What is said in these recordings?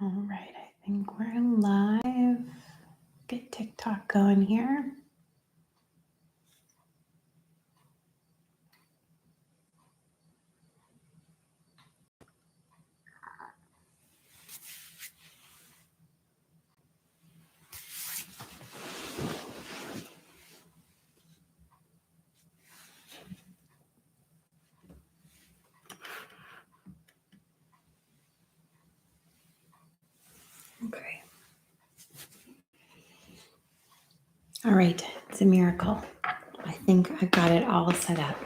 All right, I think we're live. Get TikTok going here. Okay. All right, it's a miracle. I think I've got it all set up.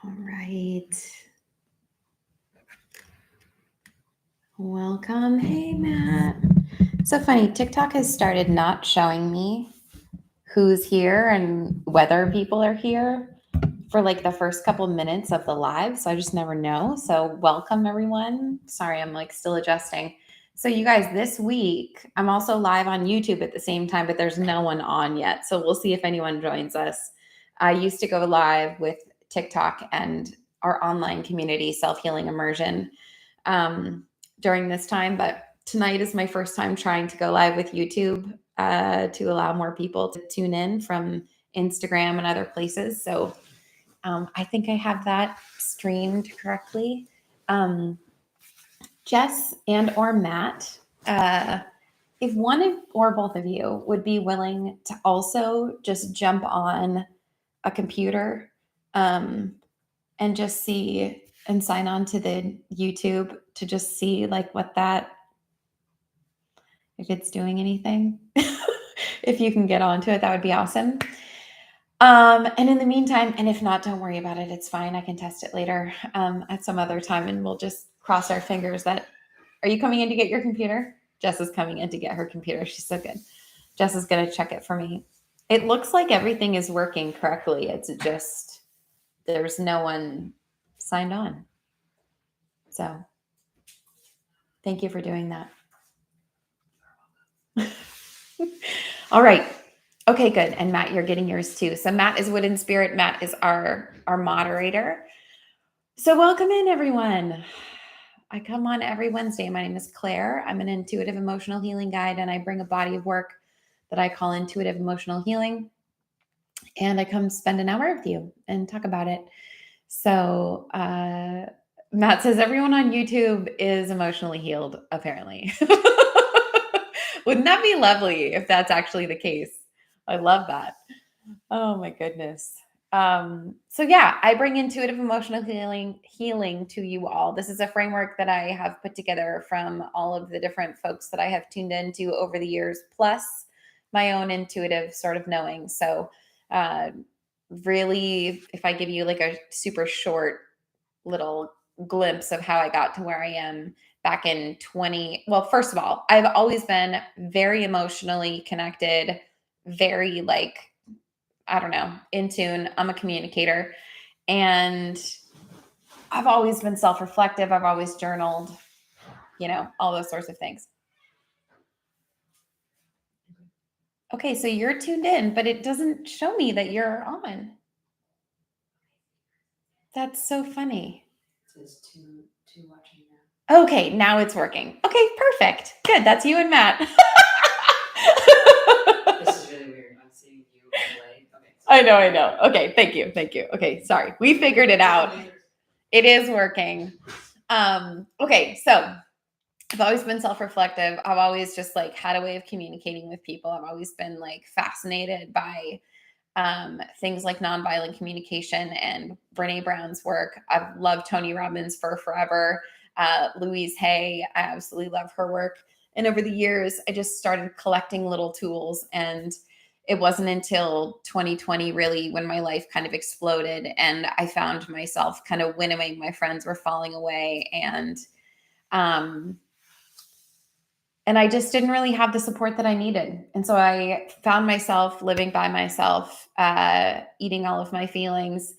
All right. Welcome. Hey, Matt. So funny. TikTok has started not showing me who's here and whether people are here for like the first couple minutes of the live. So I just never know. So welcome, everyone. Sorry, I'm like still adjusting. So you guys, this week, I'm also live on YouTube at the same time, but there's no one on yet. So we'll see if anyone joins us. I used to go live with TikTok and our online community, Self-Healing Immersion, during this time. But tonight is my first time trying to go live with YouTube to allow more people to tune in from Instagram and other places. So I think I have that streamed correctly. Jess and or Matt, if one of or both of you would be willing to also just jump on a computer and just see and sign on to the YouTube to just see like what that, if it's doing anything. If you can get onto it, that would be awesome. And in the meantime, and if not, don't worry about it. It's fine. I can test it later at some other time, and we'll just cross our fingers that. Are you coming in to get your computer? Jess is coming in to get her computer. She's so good. Jess is going to check it for me. It looks like everything is working correctly. It's just there's no one signed on. So thank you for doing that. All right. Okay, good. And Matt, you're getting yours too. So Matt is Wooden Spirit. Matt is our moderator. So welcome in, everyone. I come on every Wednesday. My name is Claire. I'm an intuitive emotional healing guide, and I bring a body of work that I call intuitive emotional healing. And I come spend an hour with you and talk about it. So Matt says everyone on YouTube is emotionally healed, apparently. Wouldn't that be lovely if that's actually the case? I love that. Oh my goodness. So yeah, I bring intuitive emotional healing to you all. This is a framework that I have put together from all of the different folks that I have tuned into over the years, plus my own intuitive sort of knowing. So really, if I give you like a super short little glimpse of how I got to where I am back in well, first of all, I've always been very emotionally connected, very like, I don't know, in tune. I'm a communicator, and I've always been self-reflective. I've always journaled, all those sorts of things. Okay, so you're tuned in, but it doesn't show me that you're on. That's so funny. It says two watching now. Okay, now it's working. Okay, perfect. Good. That's you and Matt. This is really weird. I'm seeing you play. Okay. I know. Okay, thank you. Okay, sorry. We figured it out. It is working. Okay, so I've always been self-reflective. I've always just like had a way of communicating with people. I've always been like fascinated by things like nonviolent communication and Brene Brown's work. I've loved Tony Robbins for forever. Louise Hay, I absolutely love her work. And over the years, I just started collecting little tools. And it wasn't until 2020 really when my life kind of exploded and I found myself kind of winnowing. My friends were falling away, and And I just didn't really have the support that I needed. And so I found myself living by myself, eating all of my feelings.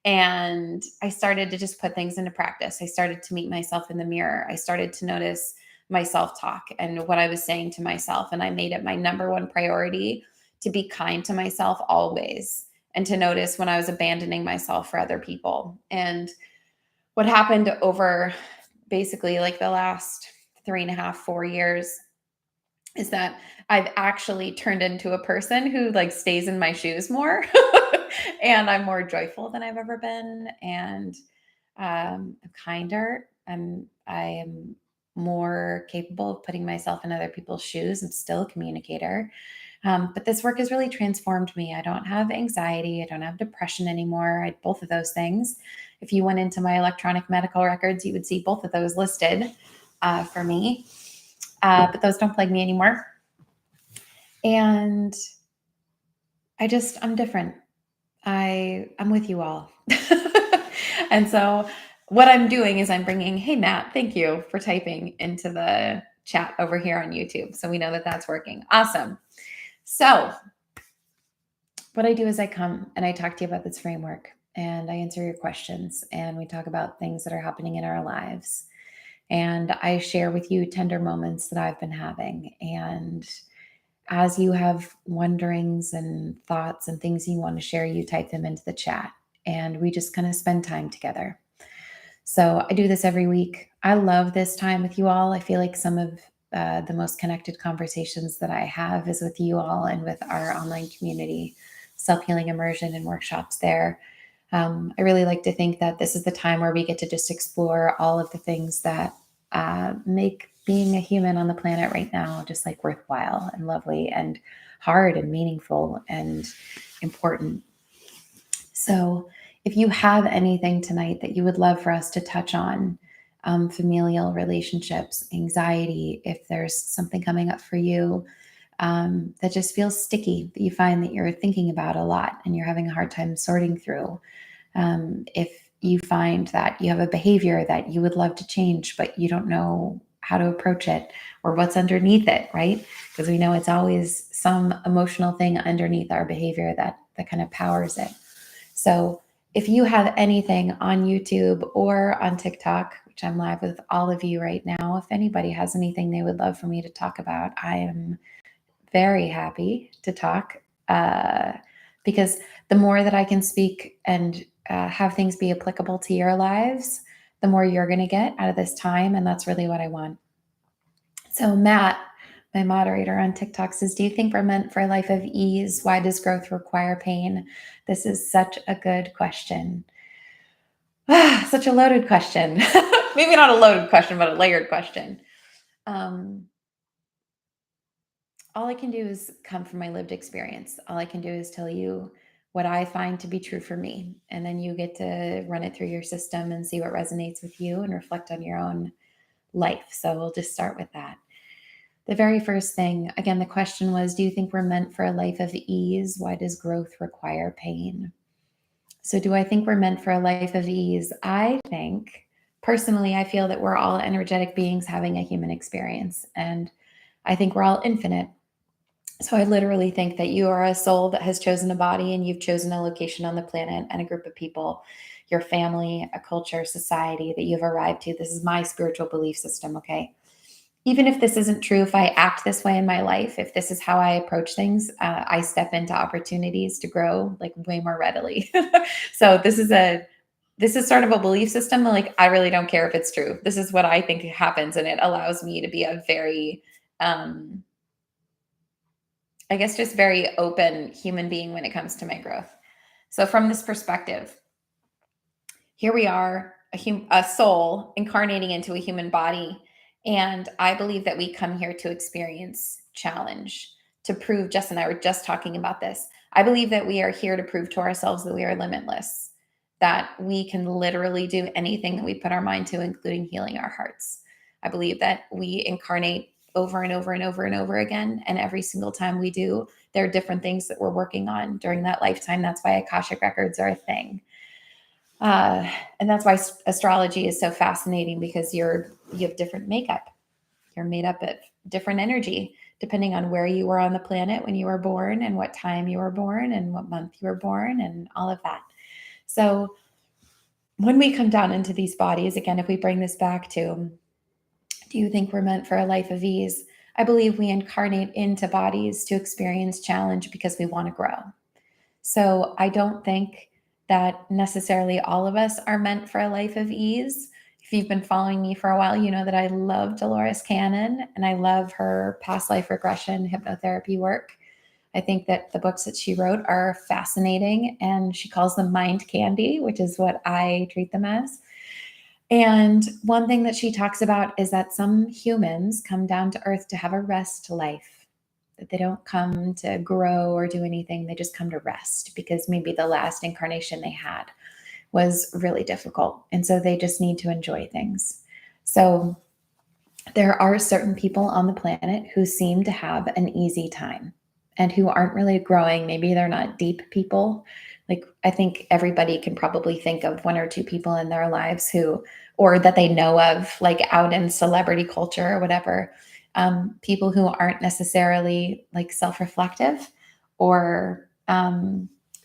And I started to just put things into practice. I started to meet myself in the mirror. I started to notice my self talk and what I was saying to myself. And I made it my number one priority to be kind to myself always and to notice when I was abandoning myself for other people. And what happened over basically like the last 3.5, 4 years is that I've actually turned into a person who like stays in my shoes more and I'm more joyful than I've ever been and I'm kinder and I am more capable of putting myself in other people's shoes. I'm still a communicator. But this work has really transformed me. I don't have anxiety. I don't have depression anymore. I had both of those things. If you went into my electronic medical records, you would see both of those listed for me. But those don't plague me anymore. And I'm different. I'm with you all. And so what I'm doing is I'm bringing, hey, Matt, thank you for typing into the chat over here on YouTube. So we know that that's working. Awesome. So what I do is I come and I talk to you about this framework and I answer your questions and we talk about things that are happening in our lives. And I share with you tender moments that I've been having. And as you have wonderings and thoughts and things you want to share, you type them into the chat and we just kind of spend time together. So I do this every week. I love this time with you all. I feel like some of the most connected conversations that I have is with you all and with our online community, self-healing immersion and workshops there. I really like to think that this is the time where we get to just explore all of the things that make being a human on the planet right now just like worthwhile and lovely and hard and meaningful and important. So if you have anything tonight that you would love for us to touch on, familial relationships, anxiety, if there's something coming up for you that just feels sticky, that you find that you're thinking about a lot and you're having a hard time sorting through, if you find that you have a behavior that you would love to change, but you don't know how to approach it or what's underneath it, right? Because we know it's always some emotional thing underneath our behavior that kind of powers it. So if you have anything on YouTube or on TikTok, which I'm live with all of you right now, if anybody has anything they would love for me to talk about, I am very happy to talk because the more that I can speak and have things be applicable to your lives, the more you're going to get out of this time. And that's really what I want. So Matt, my moderator on TikTok, says, do you think we're meant for a life of ease? Why does growth require pain? This is such a good question. Such a loaded question. Maybe not a loaded question, but a layered question. All I can do is come from my lived experience. All I can do is tell you what I find to be true for me. And then you get to run it through your system and see what resonates with you and reflect on your own life. So we'll just start with that. The very first thing, again, the question was, do you think we're meant for a life of ease? Why does growth require pain? So do I think we're meant for a life of ease? I think, personally, I feel that we're all energetic beings having a human experience. And I think we're all infinite. So I literally think that you are a soul that has chosen a body and you've chosen a location on the planet and a group of people, your family, a culture, society that you've arrived to. This is my spiritual belief system, okay? Even if this isn't true, if I act this way in my life, if this is how I approach things, I step into opportunities to grow like way more readily. So this is sort of a belief system. Like I really don't care if it's true. This is what I think happens, and it allows me to be a very I guess just very open human being when it comes to my growth. So from this perspective, here we are, a soul incarnating into a human body. And I believe that we come here to experience challenge, to prove, Jess and I were just talking about this. I believe that we are here to prove to ourselves that we are limitless, that we can literally do anything that we put our mind to, including healing our hearts. I believe that we incarnate over and over and over and over again. And every single time we do, there are different things that we're working on during that lifetime. That's why Akashic records are a thing. And that's why astrology is so fascinating, because you have different makeup. You're made up of different energy depending on where you were on the planet when you were born and what time you were born and what month you were born and all of that. So when we come down into these bodies, again, if we bring this back to, do you think we're meant for a life of ease? I believe we incarnate into bodies to experience challenge because we want to grow. So I don't think that necessarily all of us are meant for a life of ease. If you've been following me for a while, you know that I love Dolores Cannon and I love her past life regression hypnotherapy work. I think that the books that she wrote are fascinating, and she calls them mind candy, which is what I treat them as. And one thing that she talks about is that some humans come down to earth to have a rest life, that they don't come to grow or do anything. They just come to rest because maybe the last incarnation they had was really difficult. And so they just need to enjoy things. So there are certain people on the planet who seem to have an easy time and who aren't really growing. Maybe they're not deep people. Like, I think everybody can probably think of one or two people in their lives who, or that they know of, like out in celebrity culture or whatever, people who aren't necessarily like self-reflective or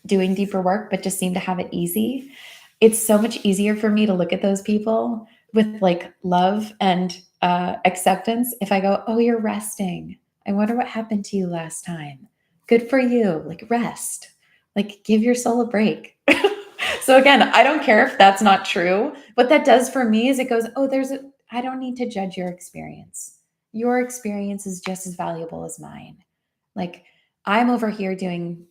doing deeper work, but just seem to have it easy. It's so much easier for me to look at those people with like love and acceptance if I go, oh, you're resting. I wonder what happened to you last time. Good for you. Like, rest. Like, give your soul a break. So again, I don't care if that's not true. What that does for me is it goes, oh, I don't need to judge your experience. Your experience is just as valuable as mine. Like, I'm over here doing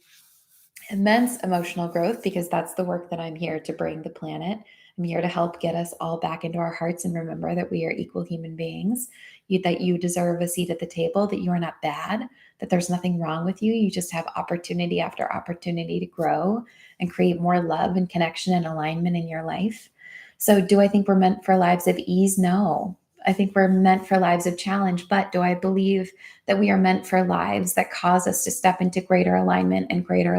immense emotional growth because that's the work that I'm here to bring the planet. I'm here to help get us all back into our hearts and remember that we are equal human beings, that you deserve a seat at the table, that you are not bad, that there's nothing wrong with you. You just have opportunity after opportunity to grow and create more love and connection and alignment in your life. So do I think we're meant for lives of ease? No. I think we're meant for lives of challenge, but do I believe that we are meant for lives that cause us to step into greater alignment and greater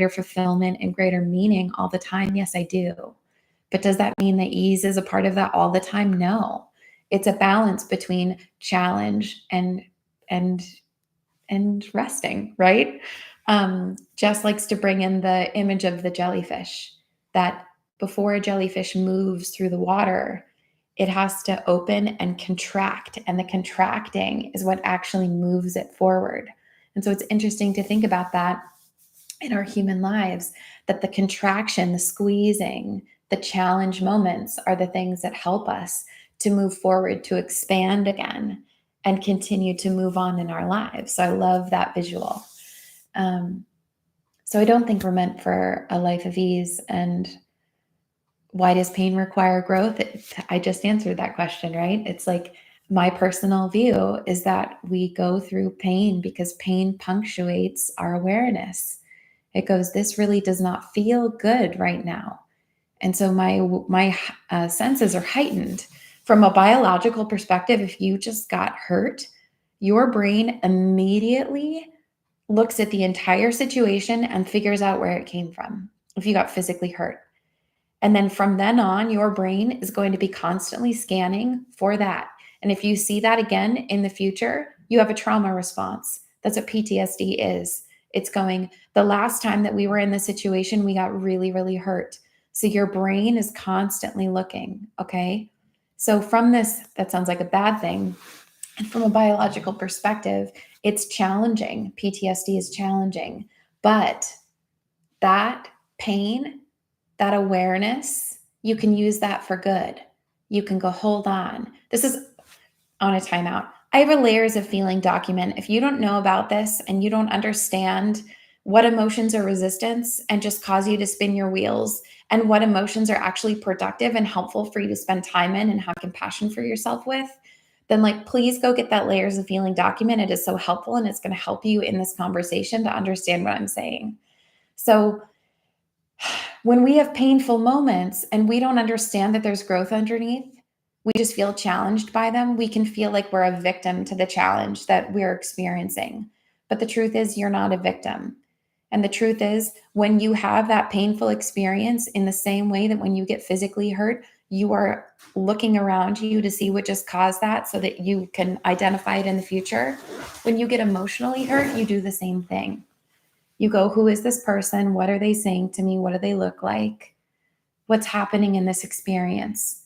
fulfillment and greater meaning all the time? Yes, I do. But does that mean that ease is a part of that all the time? No. It's a balance between challenge and and resting, right? Jess likes to bring in the image of the jellyfish, that before a jellyfish moves through the water, it has to open and contract, and the contracting is what actually moves it forward. And so it's interesting to think about that in our human lives, that the contraction, the squeezing, the challenge moments are the things that help us to move forward, to expand again, and continue to move on in our lives. So I love that visual. So I don't think we're meant for a life of ease. And why does pain require growth? I just answered that question, right? It's like, my personal view is that we go through pain because pain punctuates our awareness. It goes, this really does not feel good right now. And so my senses are heightened. From a biological perspective, if you just got hurt, your brain immediately looks at the entire situation and figures out where it came from if you got physically hurt. And then from then on, your brain is going to be constantly scanning for that. And if you see that again in the future, you have a trauma response. That's what PTSD is. It's going, the last time that we were in this situation, we got really, really hurt. So your brain is constantly looking, okay? So from this, that sounds like a bad thing. And from a biological perspective, it's challenging. PTSD is challenging. But that pain, that awareness, you can use that for good. You can go, hold on. This is on a timeout. I have a layers of feeling document. If you don't know about this and you don't understand what emotions are resistance and just cause you to spin your wheels, and what emotions are actually productive and helpful for you to spend time in and have compassion for yourself with, then like, please go get that layers of feeling document. It is so helpful and it's going to help you in this conversation to understand what I'm saying. So when we have painful moments and we don't understand that there's growth underneath, we just feel challenged by them. We can feel like we're a victim to the challenge that we're experiencing. But the truth is, you're not a victim. And the truth is, when you have that painful experience in the same way that when you get physically hurt, you are looking around you to see what just caused that so that you can identify it in the future. When you get emotionally hurt, you do the same thing. You go, who is this person? What are they saying to me? What do they look like? What's happening in this experience?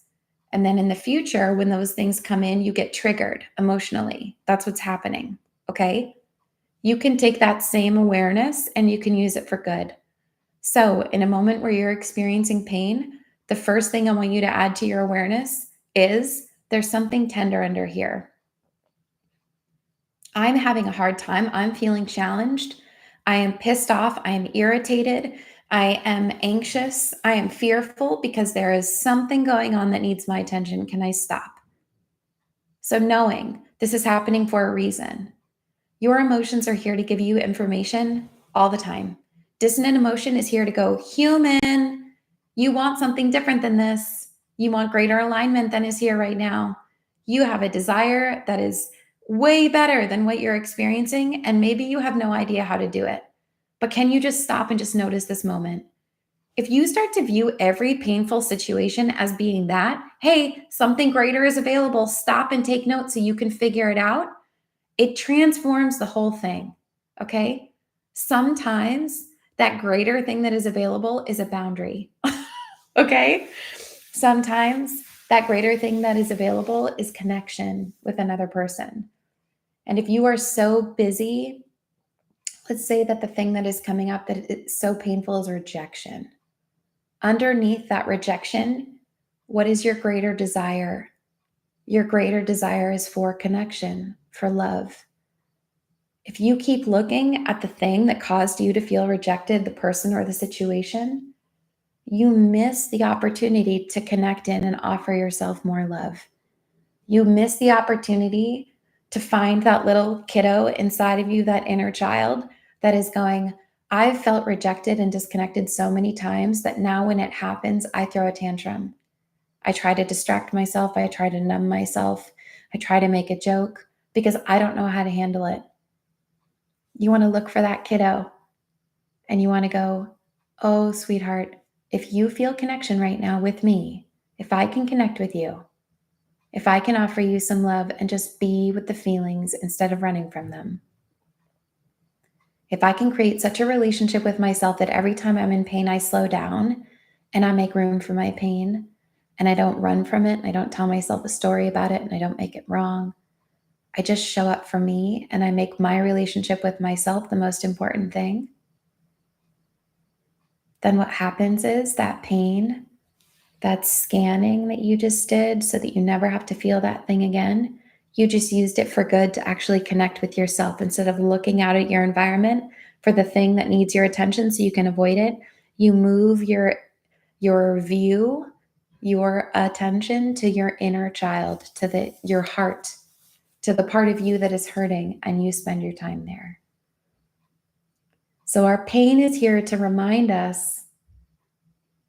And then in the future, when those things come in, you get triggered emotionally. That's what's happening. Okay. You can take that same awareness and you can use it for good. So, in a moment where you're experiencing pain, the first thing I want you to add to your awareness is there's something tender under here. I'm having a hard time. I'm feeling challenged. I am pissed off. I am irritated. I am anxious. I am fearful because there is something going on that needs my attention. Can I stop? So, knowing this is happening for a reason. Your emotions are here to give you information all the time. Dissonant emotion is here to go, human, you want something different than this. You want greater alignment than is here right now. You have a desire that is way better than what you're experiencing, and maybe you have no idea how to do it. But can you just stop and just notice this moment? If you start to view every painful situation as being that, hey, something greater is available, stop and take note so you can figure it out, it transforms the whole thing. Okay. Sometimes that greater thing that is available is a boundary. Okay. Sometimes that greater thing that is available is connection with another person. And if you are so busy, let's say that the thing that is coming up that it's so painful is rejection. Underneath that rejection, what is your greater desire? Your greater desire is for connection, for love. If you keep looking at the thing that caused you to feel rejected, the person or the situation, you miss the opportunity to connect in and offer yourself more love. You miss the opportunity to find that little kiddo inside of you, that inner child that is going, I've felt rejected and disconnected so many times that now when it happens, I throw a tantrum. I try to distract myself. I try to numb myself. I try to make a joke because I don't know how to handle it. You want to look for that kiddo and you want to go, oh, sweetheart, if you feel connection right now with me, if I can connect with you, if I can offer you some love and just be with the feelings instead of running from them, if I can create such a relationship with myself that every time I'm in pain, I slow down and I make room for my pain and I don't run from it. And I don't tell myself a story about it and I don't make it wrong. I just show up for me and I make my relationship with myself the most important thing. Then what happens is that pain, that scanning that you just did so that you never have to feel that thing again, you just used it for good to actually connect with yourself instead of looking out at your environment for the thing that needs your attention so you can avoid it. You move your view, your attention to your inner child, to your heart, to the part of you that is hurting, and you spend your time there. So our pain is here to remind us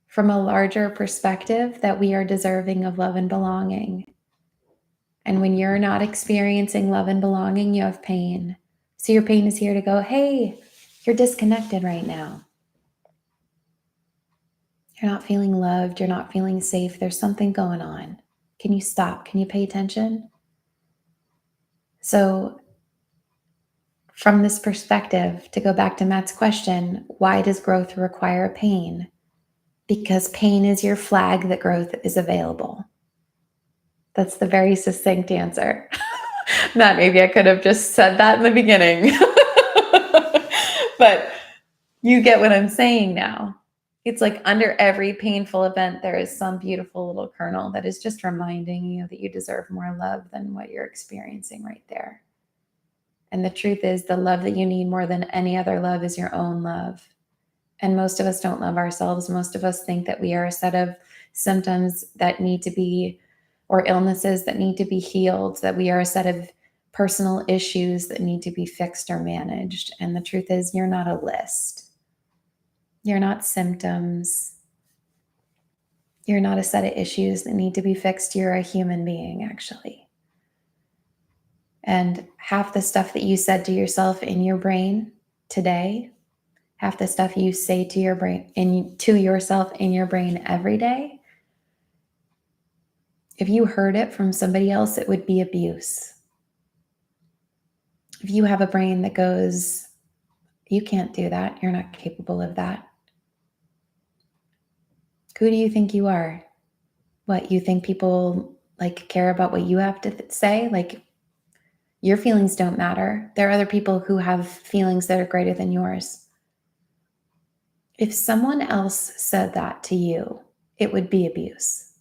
from a larger perspective that we are deserving of love and belonging. And when you're not experiencing love and belonging, you have pain. So your pain is here to go, hey, you're disconnected right now. You're not feeling loved. You're not feeling safe. There's something going on. Can you stop? Can you pay attention? So from this perspective, to go back to Matt's question, why does growth require pain? Because pain is your flag that growth is available. That's the very succinct answer. Matt, maybe I could have just said that in the beginning. But you get what I'm saying now. It's like under every painful event, there is some beautiful little kernel that is just reminding you that you deserve more love than what you're experiencing right there. And the truth is, the love that you need more than any other love is your own love. And most of us don't love ourselves. Most of us think that we are a set of symptoms that need to be, or illnesses that need to be healed, that we are a set of personal issues that need to be fixed or managed. And the truth is, you're not a list. You're not symptoms. You're not a set of issues that need to be fixed. You're a human being, actually. And half the stuff that you said to yourself in your brain today, half the stuff you say to your brain to yourself in your brain every day If you heard it from somebody else, it would be abuse. If you have a brain that goes, you can't do that, you're not capable of that, who do you think you are? What, you think people like care about what you have to say? Like, your feelings don't matter. There are other people who have feelings that are greater than yours. If someone else said that to you, it would be abuse.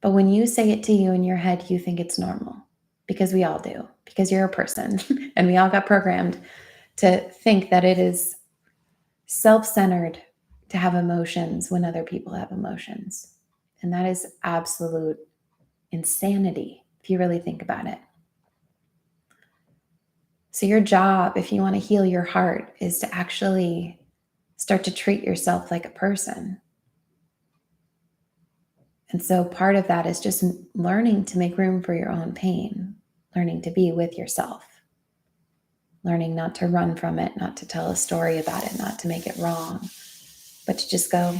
But when you say it to you in your head, you think it's normal, because we all do, because you're a person and we all got programmed to think that it is self-centered to have emotions when other people have emotions. And that is absolute insanity if you really think about it. So your job, if you want to heal your heart, is to actually start to treat yourself like a person. And so part of that is just learning to make room for your own pain, learning to be with yourself, learning not to run from it, not to tell a story about it, not to make it wrong, but to just go,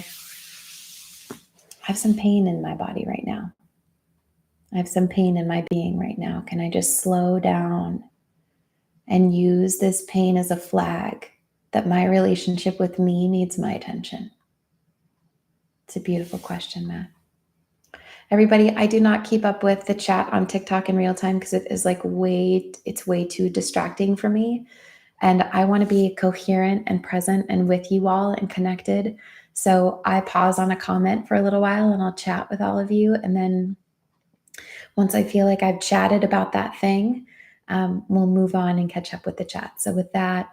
I have some pain in my body right now. I have some pain in my being right now. Can I just slow down and use this pain as a flag that my relationship with me needs my attention? It's a beautiful question, Matt. Everybody, I do not keep up with the chat on TikTok in real time because it is like it's way too distracting for me. And I want to be coherent and present and with you all and connected. So I pause on a comment for a little while and I'll chat with all of you. And then once I feel like I've chatted about that thing, we'll move on and catch up with the chat. So with that,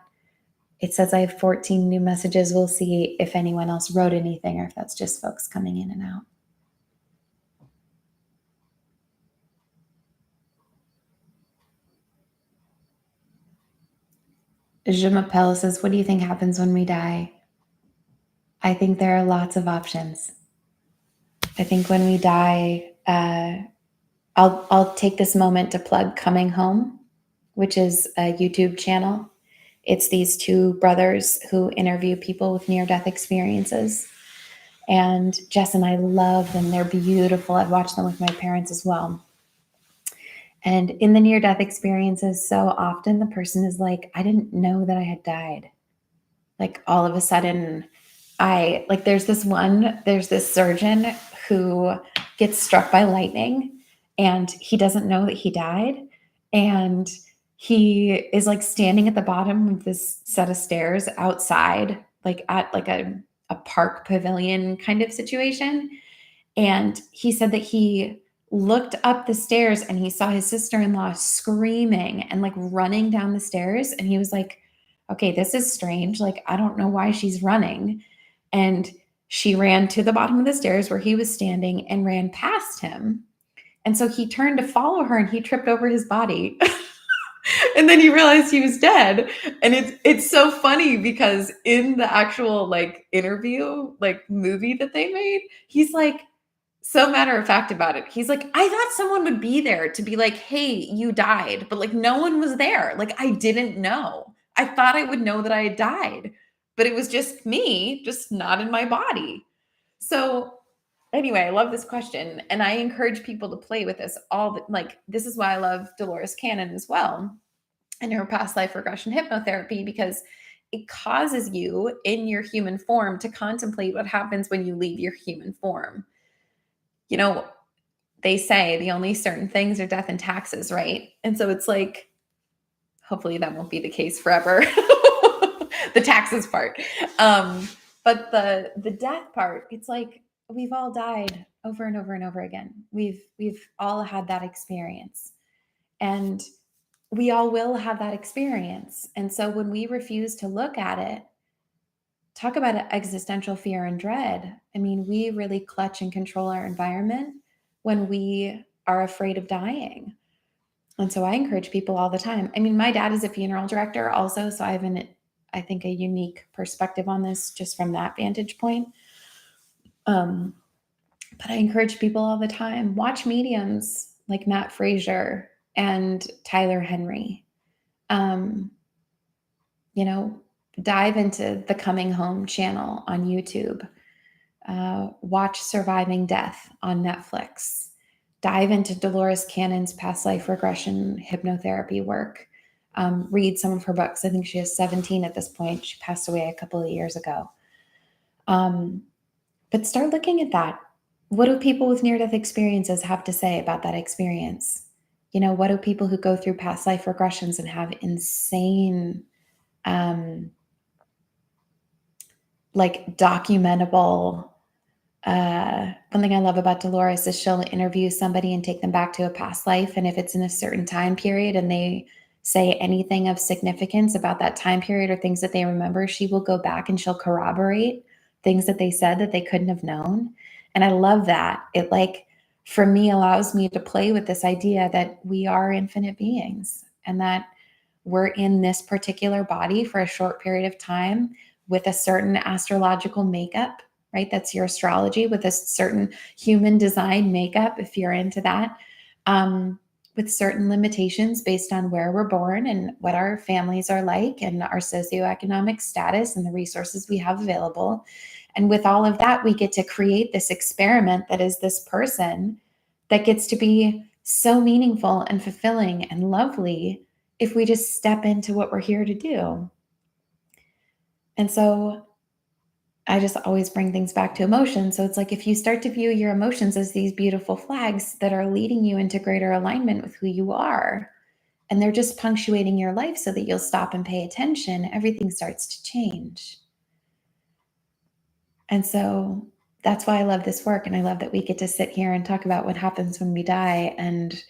it says I have 14 new messages. We'll see if anyone else wrote anything or if that's just folks coming in and out. Je m'appelle says, what do you think happens when we die? I think there are lots of options. I think when we die, I'll take this moment to plug Coming Home, which is a YouTube channel. It's these two brothers who interview people with near-death experiences. And Jess and I love them. They're beautiful. I've watched them with my parents as well. And in the near-death experiences, so often the person is like, I didn't know that I had died. Like all of a sudden, there's this surgeon who gets struck by lightning and he doesn't know that he died. And he is like standing at the bottom of this set of stairs outside, like at like a park pavilion kind of situation. And he said that he looked up the stairs and he saw his sister-in-law screaming and like running down the stairs. And he was like, okay, this is strange. Like, I don't know why she's running. And she ran to the bottom of the stairs where he was standing and ran past him. And so he turned to follow her and he tripped over his body. And then he realized he was dead. And it's so funny because in the actual like interview, like movie that they made, he's like, so matter of fact about it. He's like, I thought someone would be there to be like, hey, you died, but like no one was there. Like I didn't know. I thought I would know that I had died, but it was just me, just not in my body. So anyway, I love this question. And I encourage people to play with this this is why I love Dolores Cannon as well and her past life regression hypnotherapy, because it causes you in your human form to contemplate what happens when you leave your human form. You know, they say the only certain things are death and taxes, right? And so it's like, hopefully that won't be the case forever. The taxes part. But the death part, it's like we've all died over and over and over again. We've all had that experience. And we all will have that experience. And so when we refuse to look at it, talk about existential fear and dread. I mean, we really clutch and control our environment when we are afraid of dying. And so I encourage people all the time. I mean, my dad is a funeral director also, so I have I think a unique perspective on this just from that vantage point. But I encourage people all the time, watch mediums like Matt Frazier and Tyler Henry. Dive into the Coming Home channel on YouTube. Watch Surviving Death on Netflix. dive into Dolores Cannon's past life regression hypnotherapy work. Read some of her books. I think she has 17 at this point. She passed away a couple of years ago. But start looking at that. What do people with near death experiences have to say about that experience? What do people who go through past life regressions and have insane, like documentable, one thing I love about Dolores is she'll interview somebody and take them back to a past life. And if it's in a certain time period and they say anything of significance about that time period or things that they remember, she will go back and she'll corroborate things that they said that they couldn't have known. And I love that. It, like, for me, allows me to play with this idea that we are infinite beings and that we're in this particular body for a short period of time with a certain astrological makeup, right? That's your astrology, with a certain human design makeup, if you're into that, with certain limitations based on where we're born and what our families are like and our socioeconomic status and the resources we have available. And with all of that, we get to create this experiment that is this person that gets to be so meaningful and fulfilling and lovely if we just step into what we're here to do. And so I just always bring things back to emotion. So it's like if you start to view your emotions as these beautiful flags that are leading you into greater alignment with who you are, and they're just punctuating your life so that you'll stop and pay attention, everything starts to change. And so that's why I love this work. And I love that we get to sit here and talk about what happens when we die and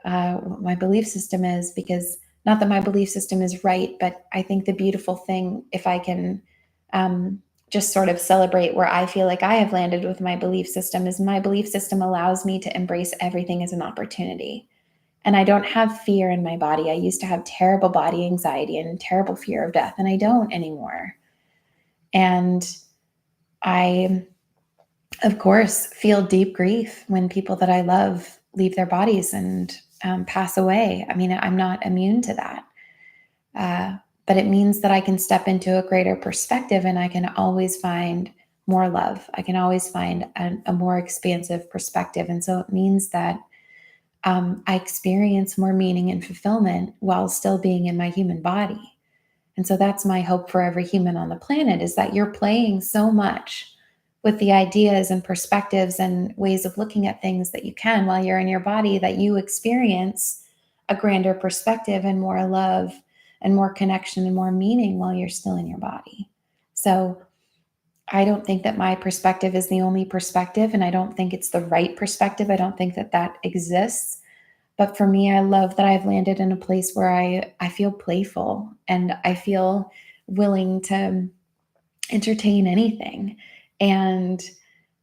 what my belief system is, because not that my belief system is right, but I think the beautiful thing, if I can just sort of celebrate where I feel like I have landed with my belief system, is my belief system allows me to embrace everything as an opportunity. And I don't have fear in my body. I used to have terrible body anxiety and terrible fear of death, and I don't anymore. And I, of course, feel deep grief when people that I love leave their bodies and pass away. I mean, I'm not immune to that. But it means that I can step into a greater perspective and I can always find more love. I can always find a more expansive perspective. And so it means that I experience more meaning and fulfillment while still being in my human body. And so that's my hope for every human on the planet, is that you're playing so much with the ideas and perspectives and ways of looking at things that you can while you're in your body, that you experience a grander perspective and more love and more connection and more meaning while you're still in your body. So I don't think that my perspective is the only perspective, and I don't think it's the right perspective. I don't think that that exists. But for me, I love that I've landed in a place where I feel playful and I feel willing to entertain anything. And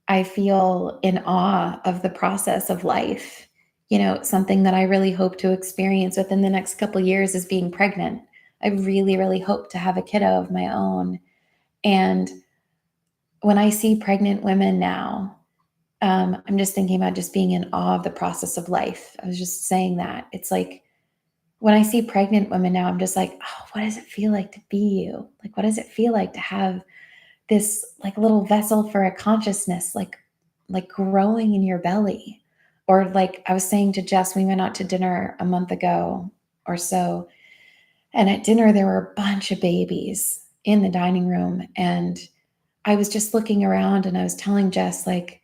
I feel in awe of the process of life. Something that I really hope to experience within the next couple of years is being pregnant. I really, really hope to have a kiddo of my own. And when I see pregnant women now, I'm just thinking about just being in awe of the process of life. I was just saying that. It's like when I see pregnant women now, I'm just like, oh, what does it feel like to be you? Like, what does it feel like to have this like little vessel for a consciousness, like growing in your belly? Or like I was saying to Jess, we went out to dinner a month ago or so, and at dinner there were a bunch of babies in the dining room, and I was just looking around and I was telling Jess, like,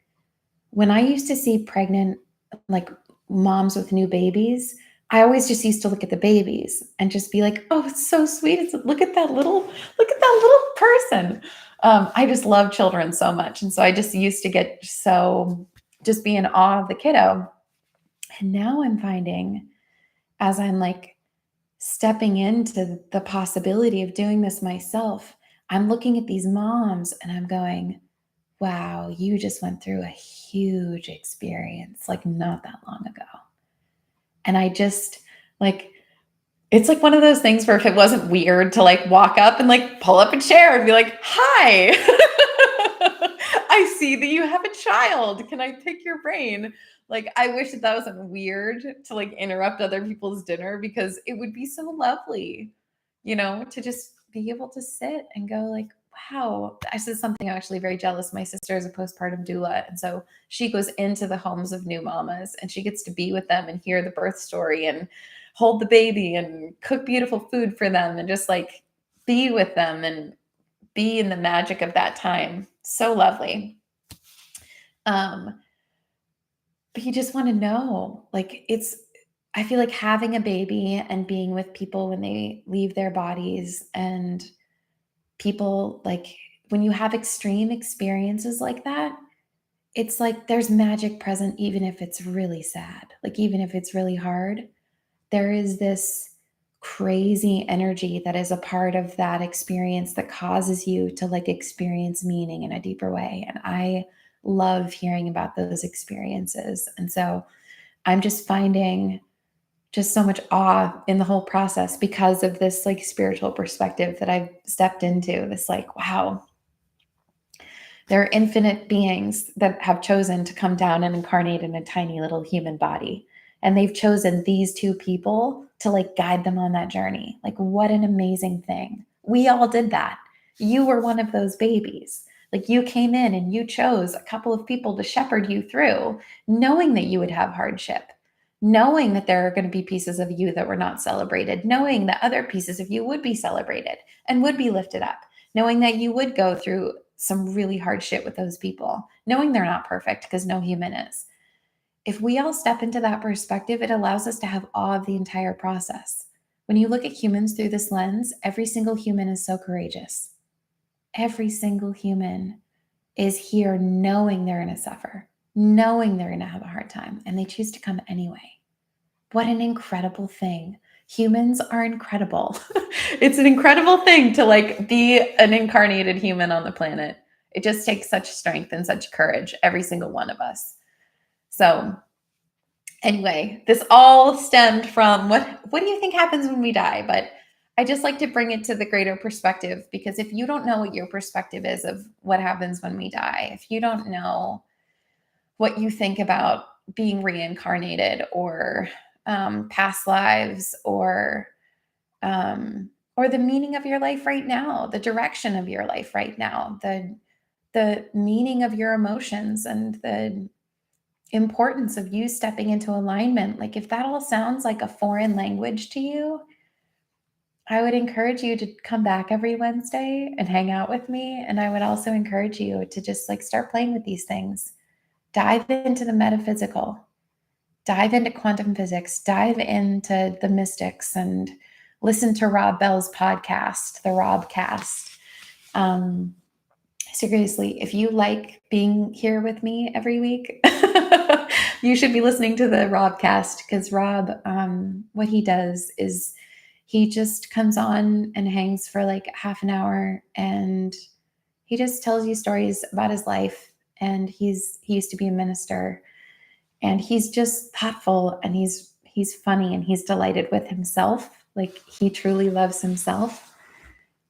when I used to see pregnant, like moms with new babies, I always just used to look at the babies and just be like, "Oh, it's so sweet. Look at that little person." I just love children so much, and so I just used to get so just be in awe of the kiddo. And now I'm finding, as I'm like stepping into the possibility of doing this myself, I'm looking at these moms and I'm going, wow, you just went through a huge experience like not that long ago. And I just like, it's like one of those things where if it wasn't weird to like walk up and like pull up a chair and be like, hi, I see that you have a child. Can I pick your brain? Like, I wish that wasn't weird to like interrupt other people's dinner, because it would be so lovely, to just be able to sit and go like, wow, this is something I'm actually very jealous. My sister is a postpartum doula. And so she goes into the homes of new mamas and she gets to be with them and hear the birth story and hold the baby and cook beautiful food for them and just like be with them and be in the magic of that time. So lovely. But you just want to know, like, I feel like having a baby and being with people when they leave their bodies and people like when you have extreme experiences like that, it's like there's magic present, even if it's really sad, like, even if it's really hard. There is this crazy energy that is a part of that experience that causes you to like experience meaning in a deeper way. And I love hearing about those experiences. And so I'm just finding just so much awe in the whole process because of this like spiritual perspective that I've stepped into. This like, wow, there are infinite beings that have chosen to come down and incarnate in a tiny little human body. And they've chosen these two people to like guide them on that journey. Like, what an amazing thing. We all did that. You were one of those babies. Like, you came in and you chose a couple of people to shepherd you through, knowing that you would have hardship, knowing that there are going to be pieces of you that were not celebrated, knowing that other pieces of you would be celebrated and would be lifted up, knowing that you would go through some really hard shit with those people, knowing they're not perfect because no human is. If we all step into that perspective, it allows us to have awe of the entire process. When you look at humans through this lens, every single human is so courageous. Every single human is here knowing they're going to suffer, knowing they're going to have a hard time, and they choose to come anyway. What an incredible thing. Humans are incredible. It's an incredible thing to like be an incarnated human on the planet. It just takes such strength and such courage, every single one of us. So anyway, this all stemmed from what do you think happens when we die? But I just like to bring it to the greater perspective, because if you don't know what your perspective is of what happens when we die, if you don't know what you think about being reincarnated or past lives or the meaning of your life right now, the direction of your life right now, the meaning of your emotions and the importance of you stepping into alignment. Like, if that all sounds like a foreign language to you, I would encourage you to come back every Wednesday and hang out with me. And I would also encourage you to just like start playing with these things. Dive into the metaphysical, dive into quantum physics, dive into the mystics, and listen to Rob Bell's podcast, the Robcast. Seriously, if you like being here with me every week, you should be listening to the Robcast, because Rob, what he does is he just comes on and hangs for like half an hour, and he just tells you stories about his life. And he used to be a minister, and he's just thoughtful, and he's funny, and he's delighted with himself. Like, he truly loves himself,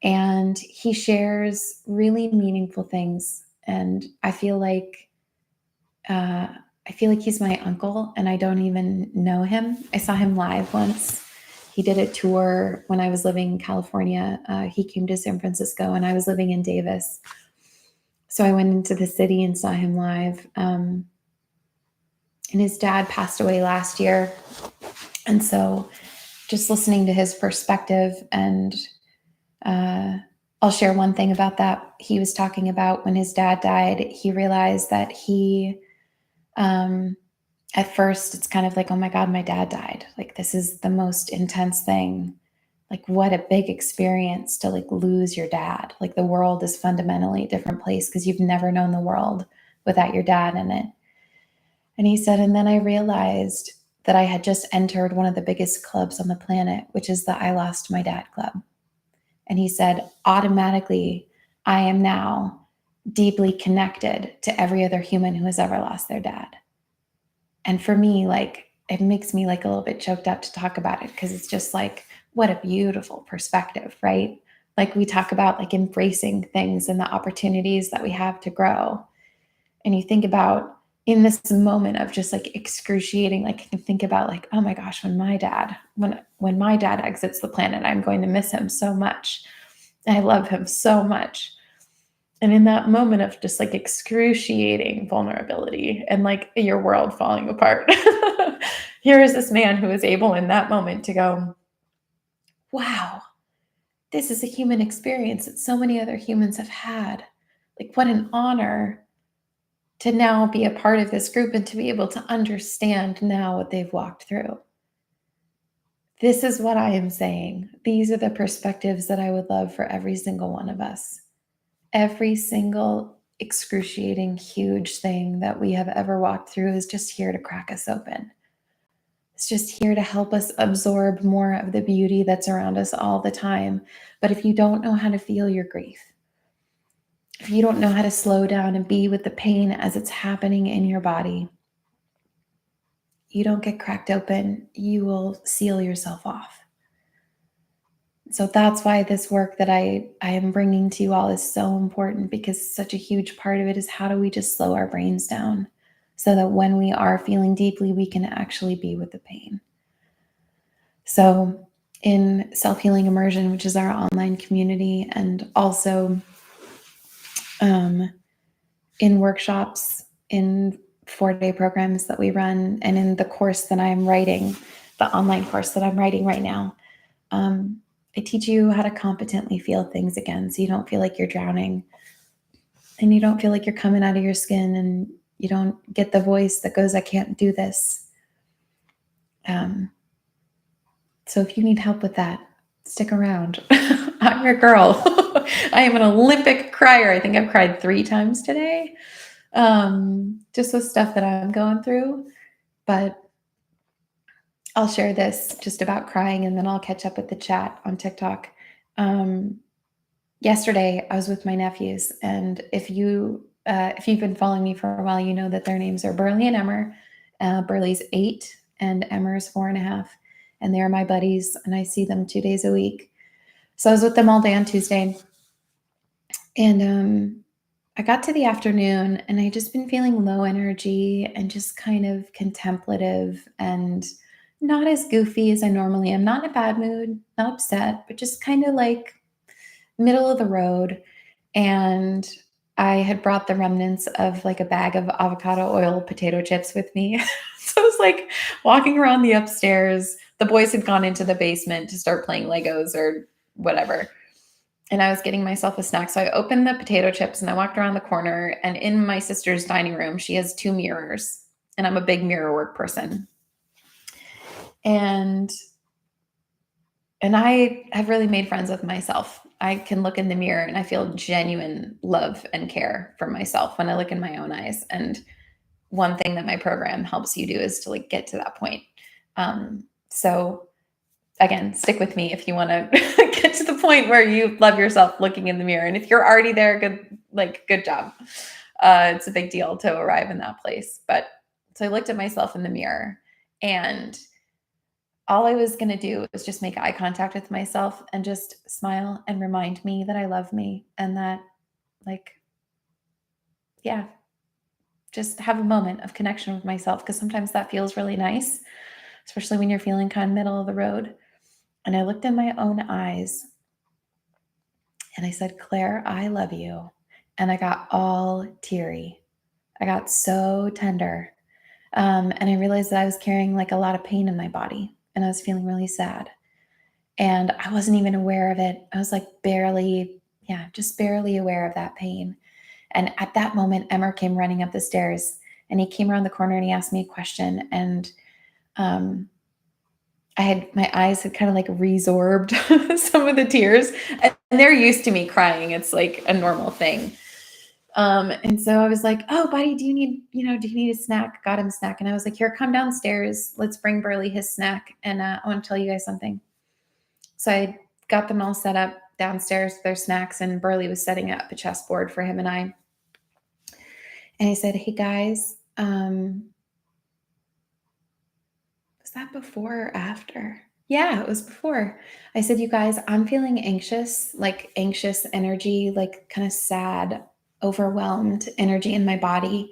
and he shares really meaningful things. And I feel like he's my uncle, and I don't even know him. I saw him live once. He did a tour when I was living in California. He came to San Francisco, and I was living in Davis. So I went into the city and saw him live. And his dad passed away last year. And so just listening to his perspective, and I'll share one thing about that. He was talking about when his dad died, he realized that at first it's kind of like, oh my God, my dad died. Like, this is the most intense thing. Like, what a big experience to like lose your dad. Like, the world is fundamentally a different place because you've never known the world without your dad in it. And he said, and then I realized that I had just entered one of the biggest clubs on the planet, which is the I Lost My Dad Club. And he said, automatically, I am now deeply connected to every other human who has ever lost their dad. And for me, like, it makes me like a little bit choked up to talk about it, because it's just like, what a beautiful perspective, right? Like, we talk about like embracing things and the opportunities that we have to grow. And you think about in this moment of just like excruciating, like, you can think about like, oh my gosh, when my dad exits the planet, I'm going to miss him so much. I love him so much. And in that moment of just like excruciating vulnerability and like your world falling apart, here is this man who is able in that moment to go, wow, this is a human experience that so many other humans have had. Like, what an honor to now be a part of this group and to be able to understand now what they've walked through. This is what I am saying. These are the perspectives that I would love for every single one of us. Every single excruciating, huge thing that we have ever walked through is just here to crack us open. It's just here to help us absorb more of the beauty that's around us all the time. But if you don't know how to feel your grief, if you don't know how to slow down and be with the pain as it's happening in your body, you don't get cracked open, you will seal yourself off. So that's why this work that I am bringing to you all is so important, because such a huge part of it is how do we just slow our brains down so that when we are feeling deeply, we can actually be with the pain. So in Self-Healing Immersion, which is our online community, and also in workshops, in 4-day programs that we run, and in the course that I'm writing, the online course that I'm writing right now, I teach you how to competently feel things again, so you don't feel like you're drowning and you don't feel like you're coming out of your skin and you don't get the voice that goes, I can't do this. So if you need help with that, stick around. I'm your girl. I am an Olympic crier. I think I've cried 3 times today, just with stuff that I'm going through. But I'll share this just about crying, and then I'll catch up with the chat on TikTok. Yesterday, I was with my nephews, and if you've been following me for a while, you know that their names are Burley and Emmer. Burley's 8 and Emmer's 4.5, and they're my buddies, and I see them 2 days a week. So I was with them all day on Tuesday, and I got to the afternoon, and I just been feeling low energy and just kind of contemplative and not as goofy as I normally am. Not in a bad mood, not upset, but just kind of like middle of the road. And I had brought the remnants of like a bag of avocado oil potato chips with me. So I was like walking around the upstairs. The boys had gone into the basement to start playing Legos or whatever. And I was getting myself a snack. So I opened the potato chips and I walked around the corner. And in my sister's dining room, she has 2 mirrors. And I'm a big mirror work person. And I have really made friends with myself. I can look in the mirror and I feel genuine love and care for myself when I look in my own eyes. And one thing that my program helps you do is to like get to that point. So again, stick with me if you want to get to the point where you love yourself looking in the mirror. And if you're already there, good job. It's a big deal to arrive in that place. But so I looked at myself in the mirror, and all I was going to do was just make eye contact with myself and just smile and remind me that I love me, and that, like, yeah, just have a moment of connection with myself, because sometimes that feels really nice, especially when you're feeling kind of middle of the road. And I looked in my own eyes and I said, Claire, I love you. And I got all teary. I got so tender. And I realized that I was carrying like a lot of pain in my body, and I was feeling really sad. And I wasn't even aware of it. I was like just barely aware of that pain. And at that moment, Emmer came running up the stairs, and he came around the corner and he asked me a question. And my eyes had kind of like resorbed some of the tears, and they're used to me crying. It's like a normal thing. And so I was like, oh, buddy, do you need a snack? Got him a snack. And I was like, here, come downstairs. Let's bring Burley his snack. And I want to tell you guys something. So I got them all set up downstairs with their snacks, and Burley was setting up a chessboard for him and I. And I said, hey guys, was that before or after? Yeah, it was before. I said, you guys, I'm feeling anxious, like anxious energy, like kind of sad, overwhelmed energy in my body.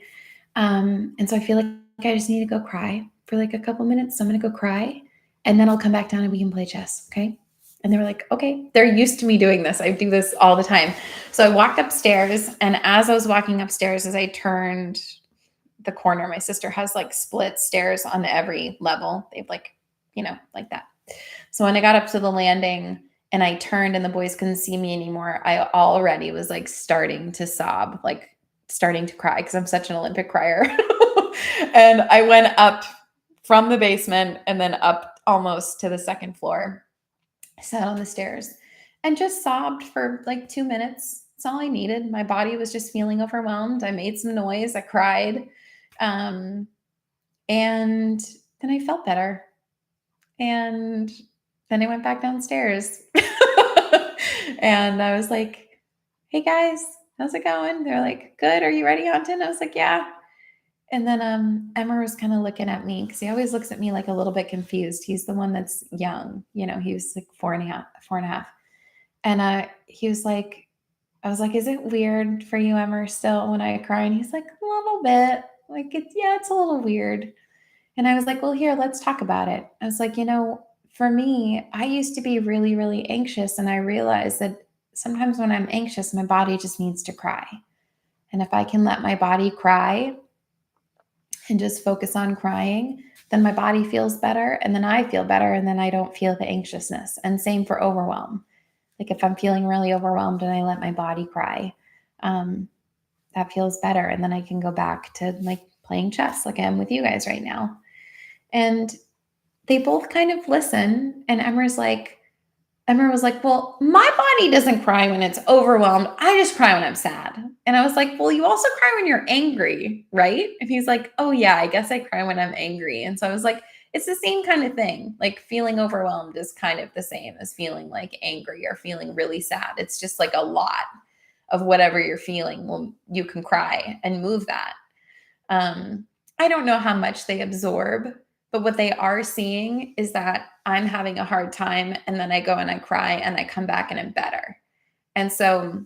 And so I feel like I just need to go cry for like a couple minutes. So I'm going to go cry, and then I'll come back down and we can play chess. Okay. And they were like, okay, they're used to me doing this. I do this all the time. So I walked upstairs. And as I was walking upstairs, as I turned the corner, my sister has like split stairs on every level. They've like, like that. So when I got up to the landing and I turned and the boys couldn't see me anymore, I already was like starting to sob, like starting to cry because I'm such an Olympic crier. And I went up from the basement and then up almost to the second floor. I sat on the stairs and just sobbed for like 2 minutes. That's all I needed. My body was just feeling overwhelmed. I made some noise. I cried. Um, and then I felt better. And then I went back downstairs. And I was like, hey guys, how's it going? They're like, good. Are you ready, Anton? I was like, yeah. And then Emmer was kind of looking at me because he always looks at me like a little bit confused. He's the one that's young, he was like 4.5. And he was like, I was like, is it weird for you, Emmer, still when I cry? And he's like, a little bit. Like, it's a little weird. And I was like, well, here, let's talk about it. I was like, for me, I used to be really, really anxious. And I realized that sometimes when I'm anxious, my body just needs to cry. And if I can let my body cry and just focus on crying, then my body feels better. And then I feel better. And then I don't feel the anxiousness. And same for overwhelm. Like if I'm feeling really overwhelmed and I let my body cry, that feels better. And then I can go back to like playing chess like I am with you guys right now. And they both kind of listen. And Emmer was like, well, my body doesn't cry when it's overwhelmed. I just cry when I'm sad. And I was like, well, you also cry when you're angry, right? And he's like, oh, yeah, I guess I cry when I'm angry. And so I was like, it's the same kind of thing. Like feeling overwhelmed is kind of the same as feeling like angry or feeling really sad. It's just like a lot of whatever you're feeling. Well, you can cry and move that. I don't know how much they absorb, but what they are seeing is that I'm having a hard time and then I go and I cry and I come back and I'm better. And so,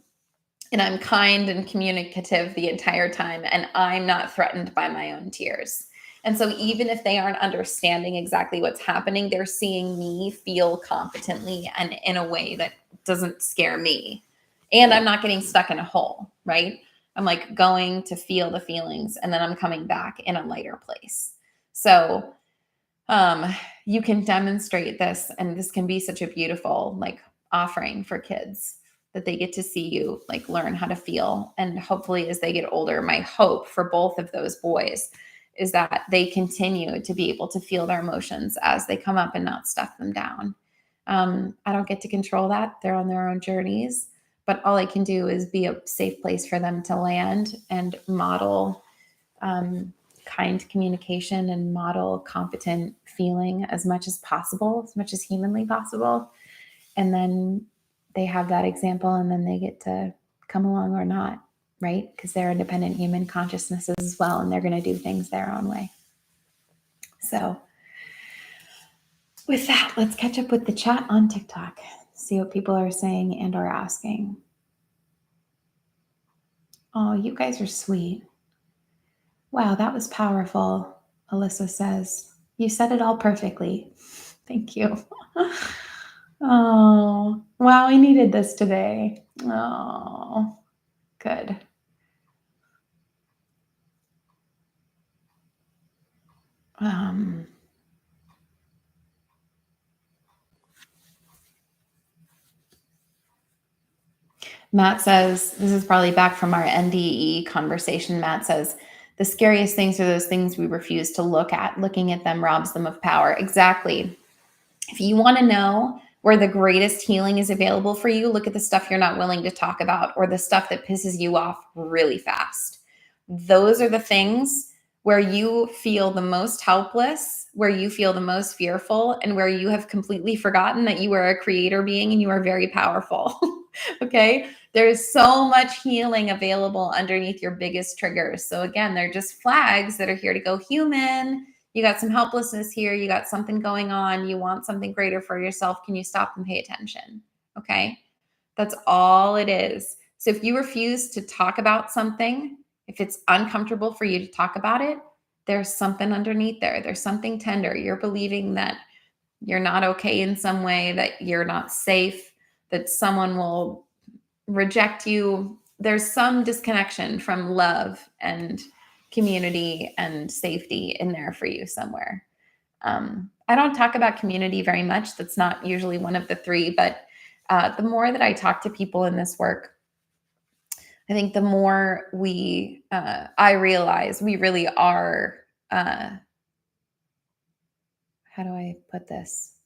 and I'm kind and communicative the entire time and I'm not threatened by my own tears. And so even if they aren't understanding exactly what's happening, they're seeing me feel competently and in a way that doesn't scare me. And I'm not getting stuck in a hole, right? I'm like going to feel the feelings and then I'm coming back in a lighter place. So you can demonstrate this, and this can be such a beautiful like offering for kids that they get to see you like learn how to feel. And hopefully as they get older, my hope for both of those boys is that they continue to be able to feel their emotions as they come up and not stuff them down. I don't get to control that. They're on their own journeys, but all I can do is be a safe place for them to land and model kind communication and model competent feeling as much as possible, as much as humanly possible. And then they have that example and then they get to come along or not, right? Because they're independent human consciousnesses as well, and they're going to do things their own way. So with that, let's catch up with the chat on TikTok, see what people are saying and are asking. Oh, you guys are sweet. Wow, that was powerful, Alyssa says. You said it all perfectly. Thank you. Oh, wow, I needed this today. Oh, good. Matt says, this is probably back from our NDE conversation. Matt says, the scariest things are those things we refuse to look at. Looking at them robs them of power. Exactly. If you want to know where the greatest healing is available for you, look at the stuff you're not willing to talk about or the stuff that pisses you off really fast. Those are the things where you feel the most helpless, where you feel the most fearful, and where you have completely forgotten that you are a creator being and you are very powerful. Okay? There's so much healing available underneath your biggest triggers. So again, they're just flags that are here to go, human. You got some helplessness here. You got something going on. You want something greater for yourself. Can you stop and pay attention? Okay? That's all it is. So if you refuse to talk about something, if it's uncomfortable for you to talk about it, there's something underneath there. There's something tender. You're believing that you're not okay in some way, that you're not safe, that someone will reject you. There's some disconnection from love and community and safety in there for you somewhere. I don't talk about community very much. That's not usually one of the three, but the more that I talk to people in this work, I think the more I realize we really are, how do I put this?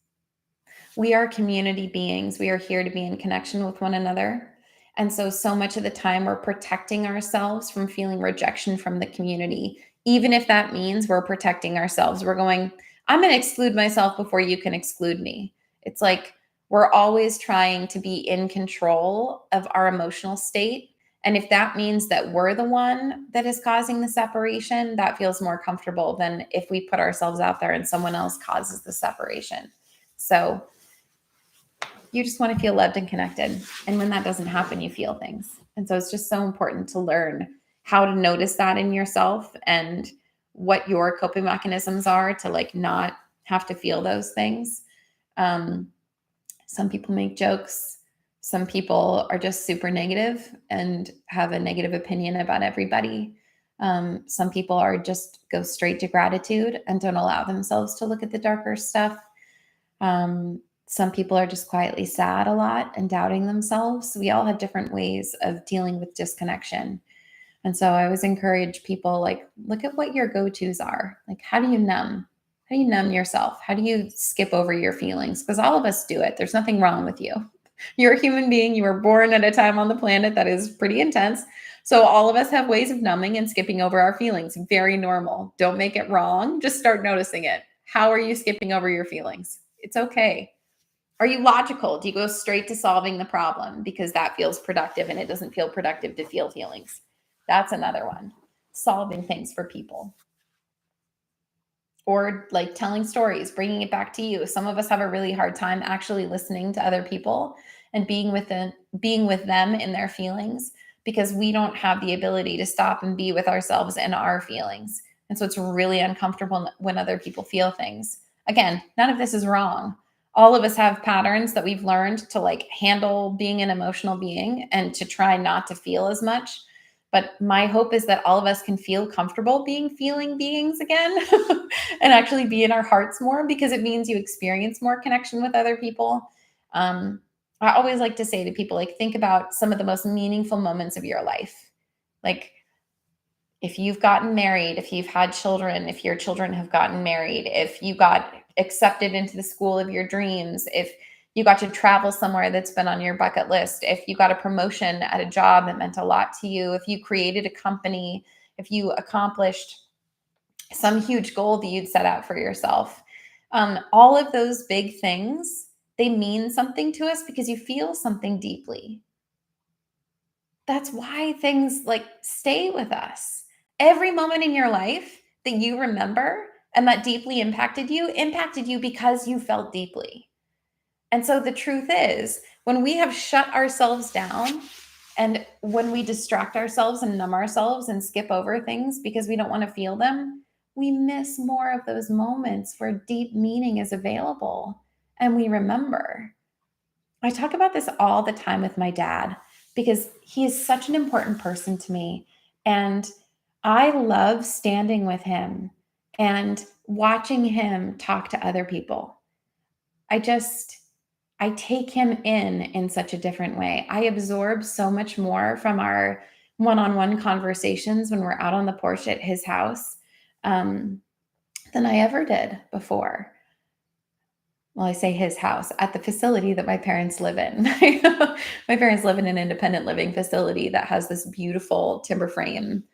We are community beings. We are here to be in connection with one another. And so much of the time, we're protecting ourselves from feeling rejection from the community, even if that means we're protecting ourselves. We're going, I'm going to exclude myself before you can exclude me. It's like we're always trying to be in control of our emotional state. And if that means that we're the one that is causing the separation, that feels more comfortable than if we put ourselves out there and someone else causes the separation. So, you just want to feel loved and connected. And when that doesn't happen, you feel things. And so it's just so important to learn how to notice that in yourself and what your coping mechanisms are to like not have to feel those things. Um, some people make jokes. Some people are just super negative and have a negative opinion about everybody. Some people are just go straight to gratitude and don't allow themselves to look at the darker stuff. Some people are just quietly sad a lot and doubting themselves. We all have different ways of dealing with disconnection. And so I always encourage people like, look at what your go-tos are. Like, how do you numb? How do you numb yourself? How do you skip over your feelings? Because all of us do it. There's nothing wrong with you. You're a human being. You were born at a time on the planet that is pretty intense. So all of us have ways of numbing and skipping over our feelings. Very normal. Don't make it wrong. Just start noticing it. How are you skipping over your feelings? It's okay. Are you logical? Do you go straight to solving the problem because that feels productive and it doesn't feel productive to feel feelings? That's another one. Solving things for people. Or like telling stories, bringing it back to you. Some of us have a really hard time actually listening to other people and being with them in their feelings because we don't have the ability to stop and be with ourselves and our feelings. And so it's really uncomfortable when other people feel things. Again, none of this is wrong. All of us have patterns that we've learned to like handle being an emotional being and to try not to feel as much. But my hope is that all of us can feel comfortable being feeling beings again and actually be in our hearts more because it means you experience more connection with other people. I always like to say to people, like, think about some of the most meaningful moments of your life. Like, if you've gotten married, if you've had children, if your children have gotten married, if you got accepted into the school of your dreams, if you got to travel somewhere that's been on your bucket list, if you got a promotion at a job that meant a lot to you, if you created a company, if you accomplished some huge goal that you'd set out for yourself. All of those big things, they mean something to us because you feel something deeply. That's why things like stay with us. Every moment in your life that you remember and that deeply impacted you because you felt deeply. And so the truth is, when we have shut ourselves down and when we distract ourselves and numb ourselves and skip over things because we don't want to feel them, we miss more of those moments where deep meaning is available and we remember. I talk about this all the time with my dad because he is such an important person to me. And I love standing with him and watching him talk to other people. I just, I take him in such a different way. I absorb so much more from our one-on-one conversations when we're out on the porch at his house um, than I ever did before. Well, I say his house at the facility that my parents live in. My parents live in an independent living facility that has this beautiful timber frame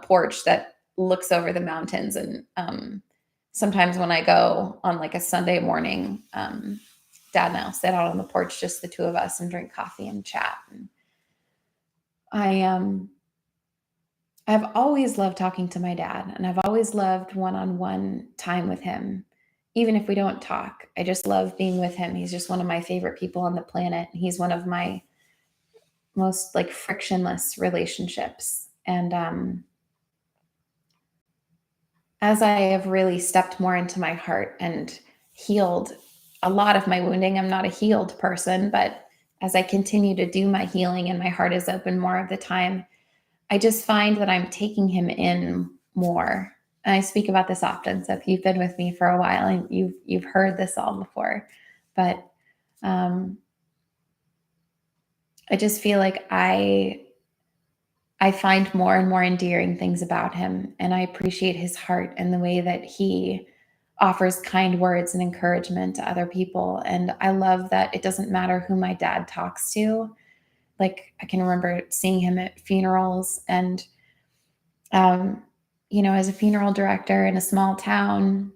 porch that looks over the mountains. And sometimes when I go on like a Sunday morning, Dad and I'll sit out on the porch, just the two of us, and drink coffee and chat. And I I've always loved talking to my dad, and I've always loved one-on-one time with him. Even if we don't talk, I just love being with him. He's just one of my favorite people on the planet. He's one of my most like frictionless relationships. And as I have really stepped more into my heart and healed a lot of my wounding. I'm not a healed person, but as I continue to do my healing and my heart is open more of the time, I just find that I'm taking him in more. And I speak about this often. So if you've been with me for a while and you've heard this all before, but I just feel like I find more and more endearing things about him, and I appreciate his heart and the way that he offers kind words and encouragement to other people. And I love that it doesn't matter who my dad talks to. Like I can remember seeing him at funerals, and as a funeral director in a small town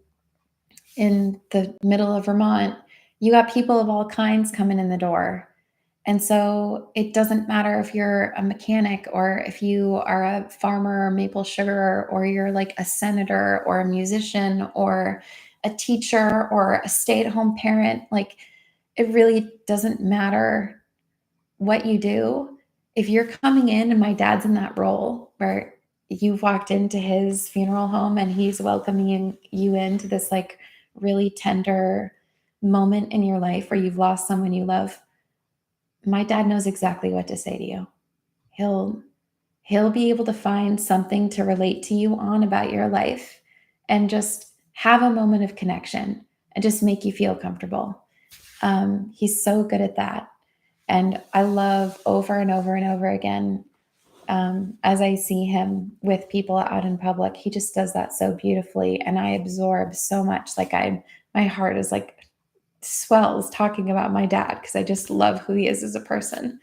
in the middle of Vermont, you got people of all kinds coming in the door. And so it doesn't matter if you're a mechanic or if you are a farmer or maple sugar or you're like a senator or a musician or a teacher or a stay-at-home parent. Like it really doesn't matter what you do. If you're coming in and my dad's in that role where you've walked into his funeral home and he's welcoming you into this like really tender moment in your life where you've lost someone you love, my dad knows exactly what to say to you. He'll be able to find something to relate to you on about your life and just have a moment of connection and just make you feel comfortable. He's so good at that. And I love over and over and over again, as I see him with people out in public, he just does that so beautifully. And I absorb so much. Like my heart is like swells talking about my dad because I just love who he is as a person.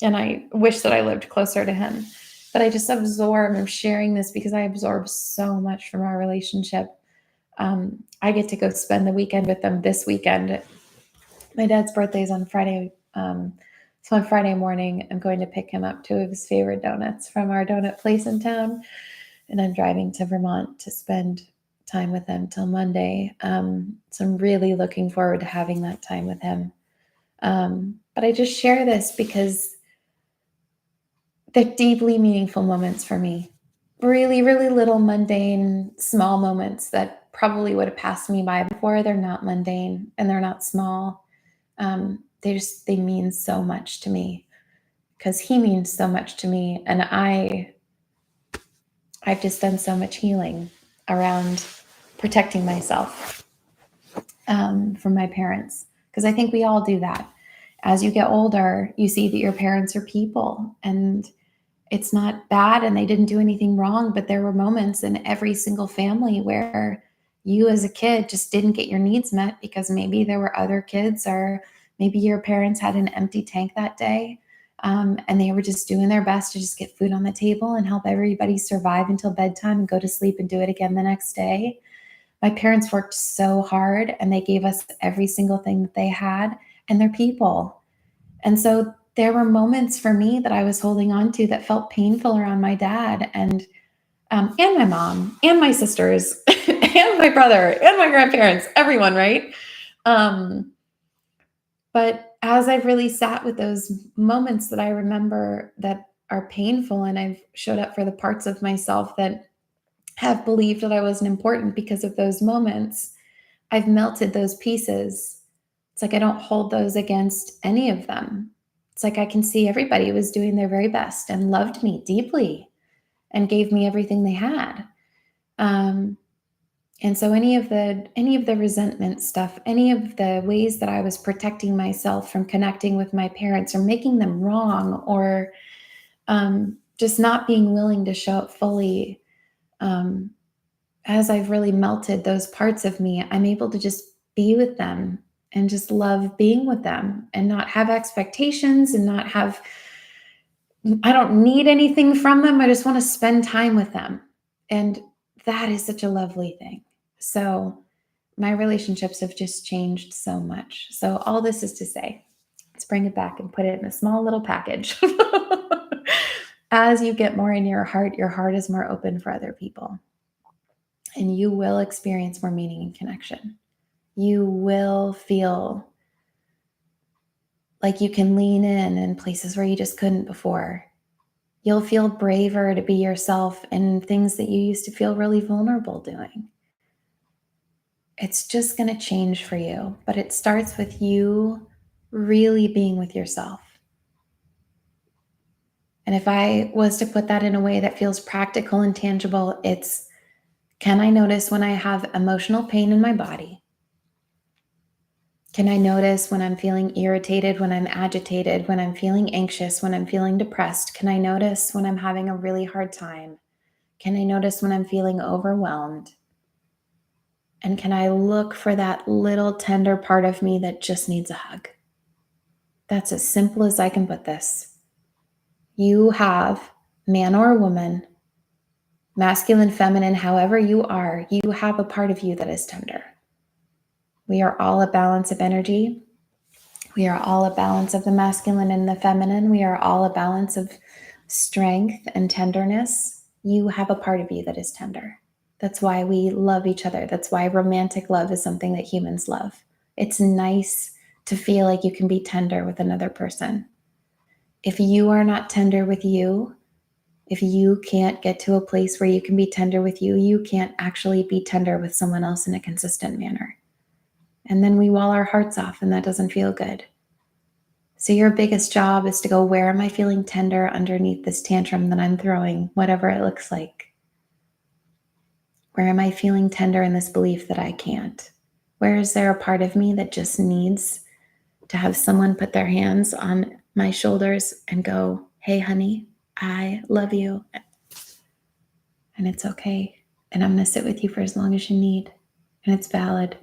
And I wish that I lived closer to him. But I just absorb, I'm sharing this because I absorb so much from our relationship. I get to go spend the weekend with them this weekend. My dad's birthday is on Friday. So on Friday morning, I'm going to pick him up two of his favorite donuts from our donut place in town. And I'm driving to Vermont to spend time with him till Monday. So I'm really looking forward to having that time with him. But I just share this because they're deeply meaningful moments for me. Really, really little mundane, small moments that probably would have passed me by before. They're not mundane and they're not small. They mean so much to me because he means so much to me. And I've just done so much healing around protecting myself from my parents. Because I think we all do that. As you get older, you see that your parents are people and it's not bad and they didn't do anything wrong, but there were moments in every single family where you as a kid just didn't get your needs met because maybe there were other kids or maybe your parents had an empty tank that day. And they were just doing their best to just get food on the table and help everybody survive until bedtime and go to sleep and do it again the next day. My parents worked so hard and they gave us every single thing that they had, and they're people. And so there were moments for me that I was holding on to that felt painful around my dad and my mom and my sisters and my brother and my grandparents, everyone, right? But as I've really sat with those moments that I remember that are painful, and I've showed up for the parts of myself that have believed that I wasn't important because of those moments, I've melted those pieces. It's like I don't hold those against any of them. It's like I can see everybody was doing their very best and loved me deeply and gave me everything they had. And so any of the resentment stuff, any of the ways that I was protecting myself from connecting with my parents or making them wrong or just not being willing to show up fully, as I've really melted those parts of me, I'm able to just be with them and just love being with them and not have expectations and not have, I don't need anything from them. I just want to spend time with them. And that is such a lovely thing. So my relationships have just changed so much. So all this is to say, let's bring it back and put it in a small little package. As you get more in your heart is more open for other people. And you will experience more meaning and connection. You will feel like you can lean in places where you just couldn't before. You'll feel braver to be yourself in things that you used to feel really vulnerable doing. it's just going to change for you. But it starts with you really being with yourself. And if I was to put that in a way that feels practical and tangible, it's, can I notice when I have emotional pain in my body? Can I notice when I'm feeling irritated, when I'm agitated, when I'm feeling anxious, when I'm feeling depressed? Can I notice when I'm having a really hard time? Can I notice when I'm feeling overwhelmed? And can I look for that little tender part of me that just needs a hug? That's as simple as I can put this. You have, man or woman, masculine, feminine, however you are, you have a part of you that is tender. We are all a balance of energy. We are all a balance of the masculine and the feminine. We are all a balance of strength and tenderness. You have a part of you that is tender. That's why we love each other. That's why romantic love is something that humans love. It's nice to feel like you can be tender with another person. If you are not tender with you, if you can't get to a place where you can be tender with you, you can't actually be tender with someone else in a consistent manner. And then we wall our hearts off, and that doesn't feel good. So your biggest job is to go, where am I feeling tender underneath this tantrum that I'm throwing, whatever it looks like? Where am I feeling tender in this belief that I can't? Where is there a part of me that just needs to have someone put their hands on my shoulders and go, hey, honey, I love you. And it's okay. And I'm going to sit with you for as long as you need. And it's valid.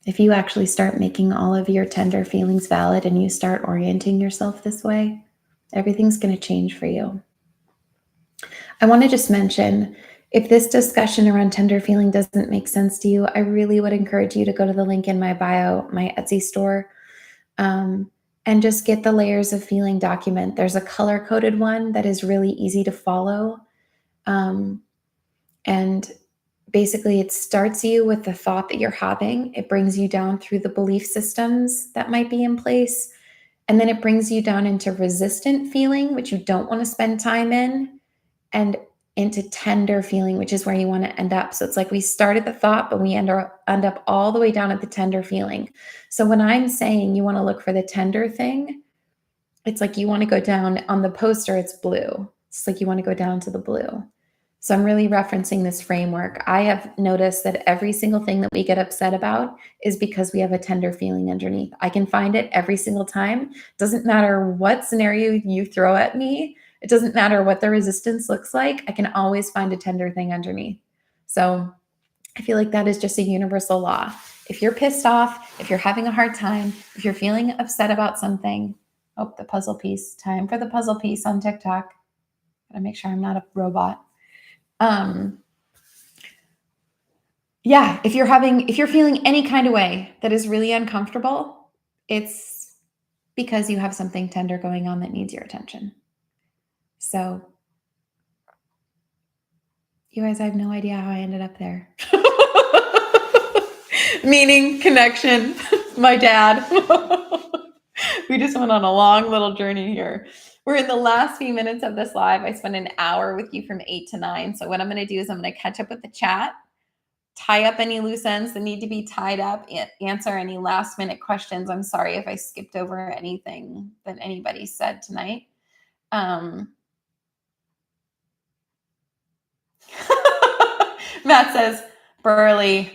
If you actually start making all of your tender feelings valid and you start orienting yourself this way, everything's going to change for you. I want to just mention, if this discussion around tender feeling doesn't make sense to you, I really would encourage you to go to the link in my bio, my Etsy store, and just get the Layers of Feeling document. There's a color-coded one that is really easy to follow. And basically, it starts you with the thought that you're having. It brings you down through the belief systems that might be in place. And then it brings you down into resistant feeling, which you don't want to spend time in, and into tender feeling, which is where you want to end up. So it's like we start at the thought, but we end up all the way down at the tender feeling. So when I'm saying you want to look for the tender thing, it's like you want to go down on the poster, it's blue. It's like you want to go down to the blue. So I'm really referencing this framework. I have noticed that every single thing that we get upset about is because we have a tender feeling underneath. I can find it every single time. Doesn't matter what scenario you throw at me. It doesn't matter what the resistance looks like. I can always find a tender thing underneath. So I feel like that is just a universal law. If you're pissed off, if you're having a hard time, if you're feeling upset about something, oh, the puzzle piece. Time for the puzzle piece on TikTok. Gotta make sure I'm not a robot. Yeah, if you're feeling any kind of way that is really uncomfortable, it's because you have something tender going on that needs your attention. So, you guys, I have no idea how I ended up there. Meaning, connection, my dad. We just went on a long little journey here. We're in the last few minutes of this live. I spent an hour with you from 8 to 9. So what I'm going to do is I'm going to catch up with the chat, tie up any loose ends that need to be tied up, answer any last minute questions. I'm sorry if I skipped over anything that anybody said tonight. Matt says, Burley,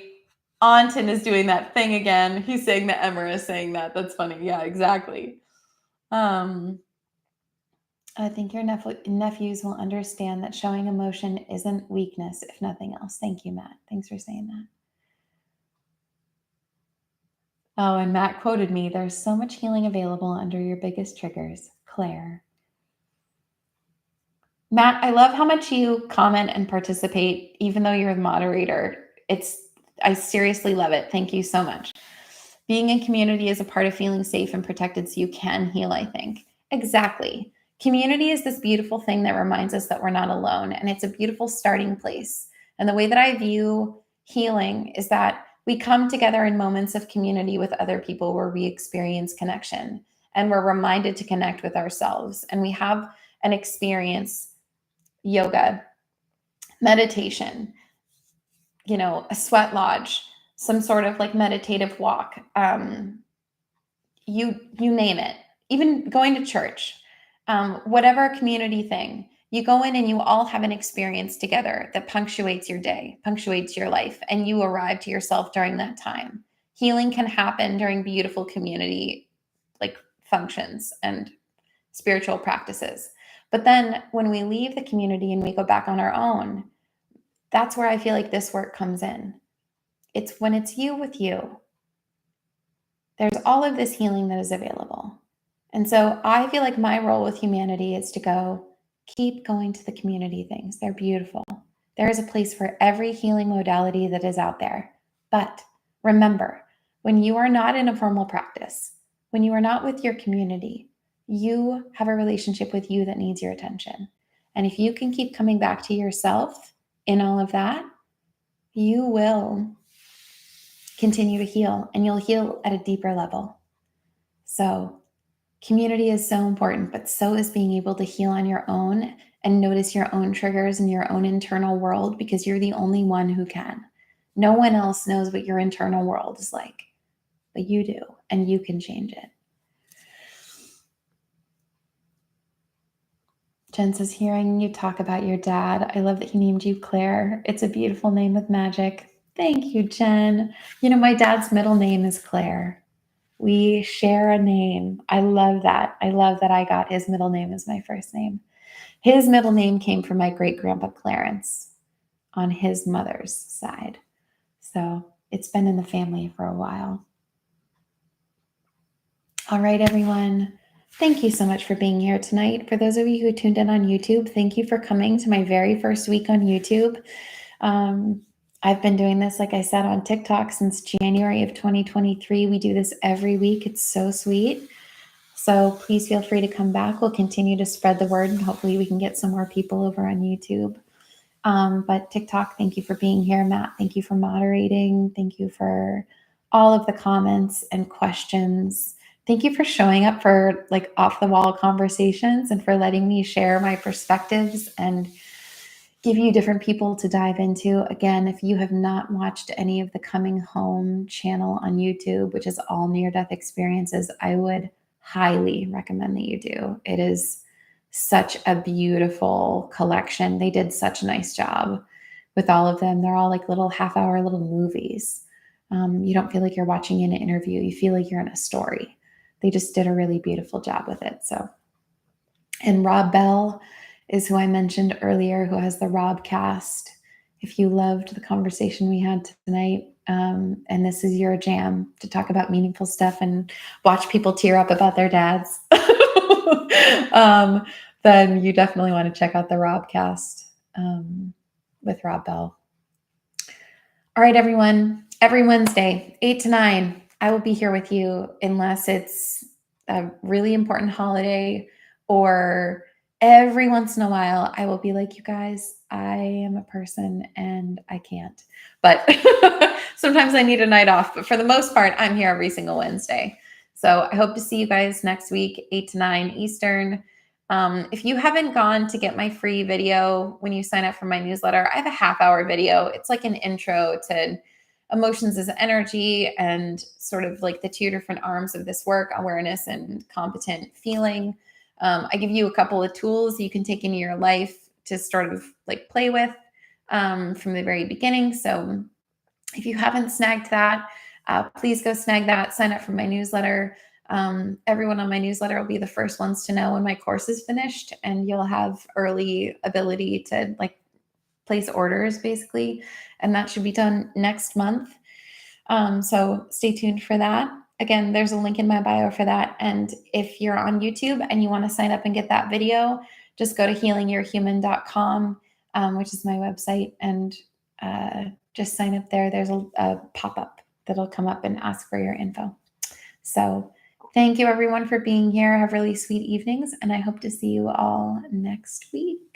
Anton is doing that thing again. He's saying that Emma is saying that. That's funny. Yeah, exactly. I think your nephews will understand that showing emotion isn't weakness, if nothing else. Thank you, Matt. Thanks for saying that. Oh, and Matt quoted me, there's so much healing available under your biggest triggers. Claire. Matt, I love how much you comment and participate, even though you're the moderator. I seriously love it. Thank you so much. Being in community is a part of feeling safe and protected so you can heal, I think. Exactly. Community is this beautiful thing that reminds us that we're not alone, and it's a beautiful starting place. And the way that I view healing is that we come together in moments of community with other people where we experience connection and we're reminded to connect with ourselves. And we have an experience, yoga, meditation, a sweat lodge, some sort of like meditative walk, you name it, even going to church, whatever community thing. You go in and you all have an experience together that punctuates your day, punctuates your life, and you arrive to yourself during that time. Healing can happen during beautiful community like functions and spiritual practices. But then when we leave the community and we go back on our own, that's where I feel like this work comes in. It's when it's you with you. There's all of this healing that is available. And so I feel like my role with humanity is to go, keep going to the community things. They're beautiful. There is a place for every healing modality that is out there. But remember, when you are not in a formal practice, when you are not with your community, you have a relationship with you that needs your attention. And if you can keep coming back to yourself in all of that, you will continue to heal, and you'll heal at a deeper level. So community is so important, but so is being able to heal on your own and notice your own triggers in your own internal world, because you're the only one who can. No one else knows what your internal world is like, but you do, and you can change it. Jen says, hearing you talk about your dad, I love that he named you Claire. It's a beautiful name with magic. Thank you, Jen. You know, my dad's middle name is Claire. We share a name. I love that. I love that I got his middle name as my first name. His middle name came from my great-grandpa Clarence on his mother's side. So it's been in the family for a while. All right, everyone. Thank you so much for being here tonight. For those of you who tuned in on YouTube, thank you for coming to my very first week on YouTube. I've been doing this, like I said, on TikTok since January of 2023. We do this every week. It's so sweet. So please feel free to come back. We'll continue to spread the word, and hopefully we can get some more people over on YouTube. But TikTok, thank you for being here. Matt, thank you for moderating. Thank you for all of the comments and questions. Thank you for showing up for like off the wall conversations and for letting me share my perspectives and give you different people to dive into. Again, if you have not watched any of the Coming Home channel on YouTube, which is all near-death experiences, I would highly recommend that you do. It is such a beautiful collection. They did such a nice job with all of them. They're all like little half-hour little movies. You don't feel like you're watching an interview. You feel like you're in a story. They just did a really beautiful job with it. So, and Rob Bell is who I mentioned earlier, who has the Robcast. If you loved the conversation we had tonight, and this is your jam to talk about meaningful stuff and watch people tear up about their dads, then you definitely want to check out the Robcast with Rob Bell. All right, everyone. Every Wednesday, 8 to 9, I will be here with you unless it's a really important holiday, or every once in a while, I will be like, you guys, I am a person and I can't. But sometimes I need a night off. But for the most part, I'm here every single Wednesday. So I hope to see you guys next week, 8 to 9 Eastern. If you haven't gone to get my free video when you sign up for my newsletter, I have a half-hour video. It's like an intro to emotions as energy and sort of like the two different arms of this work, awareness and competent feeling. I give you a couple of tools you can take into your life to sort of like play with from the very beginning. So if you haven't snagged that, please go snag that, sign up for my newsletter. Everyone on my newsletter will be the first ones to know when my course is finished, and you'll have early ability to like place orders basically. And that should be done next month. So stay tuned for that. Again, there's a link in my bio for that. And if you're on YouTube and you want to sign up and get that video, just go to healingyourhuman.com, which is my website, and just sign up there. There's a pop-up that'll come up and ask for your info. So thank you everyone for being here. Have really sweet evenings, and I hope to see you all next week.